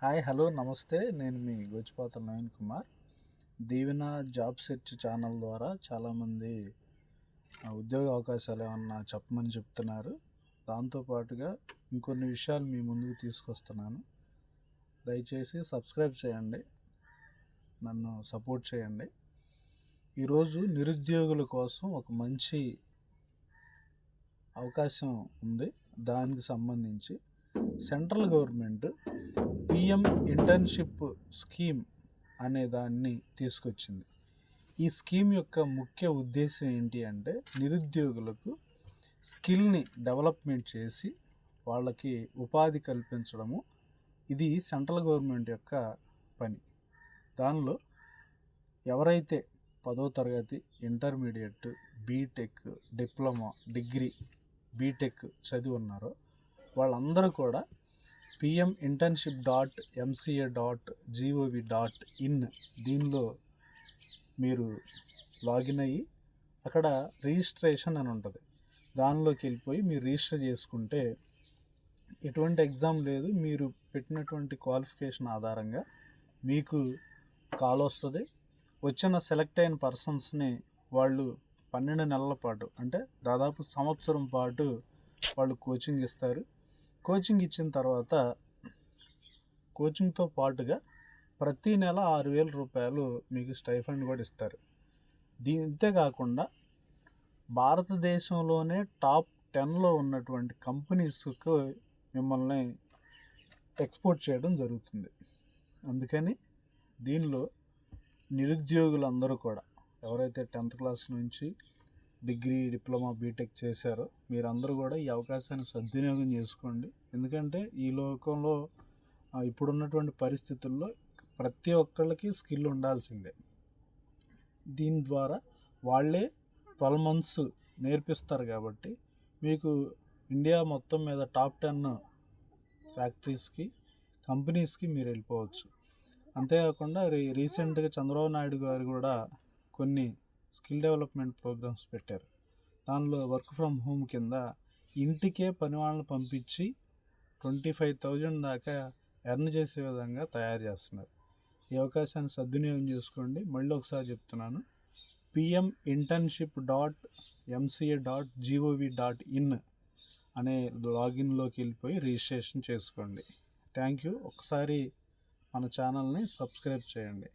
Hi hello నమస్తే. నేను మీ గోచిపాత నవీన్ కుమార్. దీవెన job search channel ద్వారా చాలామంది ఉద్యోగ అవకాశాలు ఏమన్నా చెప్పమని చెప్తున్నారు. దాంతోపాటుగా ఇంకొన్ని విషయాలు మీ ముందుకు తీసుకొస్తున్నాను. దయచేసి సబ్స్క్రైబ్ చేయండి, నన్ను సపోర్ట్ చేయండి. ఈరోజు నిరుద్యోగుల కోసం ఒక మంచి అవకాశం ఉంది. దానికి సంబంధించి central government PM internship scheme అనే దాన్ని తీసుకొచ్చింది. ఈ స్కీమ్ యొక్క ముఖ్య ఉద్దేశం ఏంటి అంటే నిరుద్యోగులకు స్కిల్ని డెవలప్మెంట్ చేసి వాళ్ళకి ఉపాధి కల్పించడము. ఇది సెంట్రల్ గవర్నమెంట్ యొక్క పని. దానిలో ఎవరైతే 10వ తరగతి, intermediate, BTech, diploma, degree, BTech చదివి ఉన్నారో వాళ్ళందరూ కూడా pminternship.mca.gov.in దీనిలో మీరు లాగిన్ అయ్యి అక్కడ రిజిస్ట్రేషన్ అని ఉంటుంది. దానిలోకి వెళ్ళిపోయి మీరు రిజిస్టర్ చేసుకుంటే ఎటువంటి ఎగ్జామ్ లేదు, మీరు పెట్టినటువంటి క్వాలిఫికేషన్ ఆధారంగా మీకు కాల్ వస్తుంది. వచ్చిన సెలెక్ట్ అయిన పర్సన్స్ని వాళ్ళు 12 నెలల పాటు అంటే దాదాపు సంవత్సరం పాటు వాళ్ళు కోచింగ్ ఇస్తారు. కోచింగ్ ఇచ్చిన తర్వాత కోచింగ్తో పాటుగా ప్రతి నెల 6,000 రూపాయలు మీకు స్టైఫండ్ కూడా ఇస్తారు. ఇంతేకాకుండా భారతదేశంలోనే టాప్ 10లో ఉన్నటువంటి కంపెనీస్కు మిమ్మల్ని ఎక్స్పోర్ట్ చేయడం జరుగుతుంది. అందుకని దీనిలో నిరుద్యోగులందరూ కూడా ఎవరైతే 10th క్లాస్ నుంచి డిగ్రీ, డిప్లొమా, బీటెక్ చేశారో మీరందరూ కూడా ఈ అవకాశాన్ని సద్వినియోగం చేసుకోండి. ఎందుకంటే ఈ లోకంలో ఇప్పుడున్నటువంటి పరిస్థితుల్లో ప్రతి ఒక్కళ్ళకి స్కిల్ ఉండాల్సిందే. దీని ద్వారా వాళ్ళే 12 months నేర్పిస్తారు కాబట్టి మీకు ఇండియా మొత్తం మీద టాప్ 10 ఫ్యాక్టరీస్కి, కంపెనీస్కి మీరు వెళ్ళిపోవచ్చు. అంతేకాకుండా రీసెంట్గా చంద్రబాబు నాయుడు గారు కూడా కొన్ని స్కిల్ డెవలప్మెంట్ ప్రోగ్రామ్స్ పెట్టారు. దానిలో వర్క్ ఫ్రమ్ హోమ్ కింద ఇంటికే పని వాళ్ళని పంపించి 25,000 దాకా ఎర్న్ చేసే విధంగా తయారు చేస్తున్నారు. ఈ అవకాశాన్ని సద్వినియోగం చేసుకోండి. మళ్ళీ ఒకసారి చెప్తున్నాను, pminternship.mca.gov.in అనే లాగిన్లోకి వెళ్ళిపోయి రిజిస్ట్రేషన్ చేసుకోండి. Thank you. ఒకసారి మన ఛానల్ని సబ్స్క్రైబ్ చేయండి.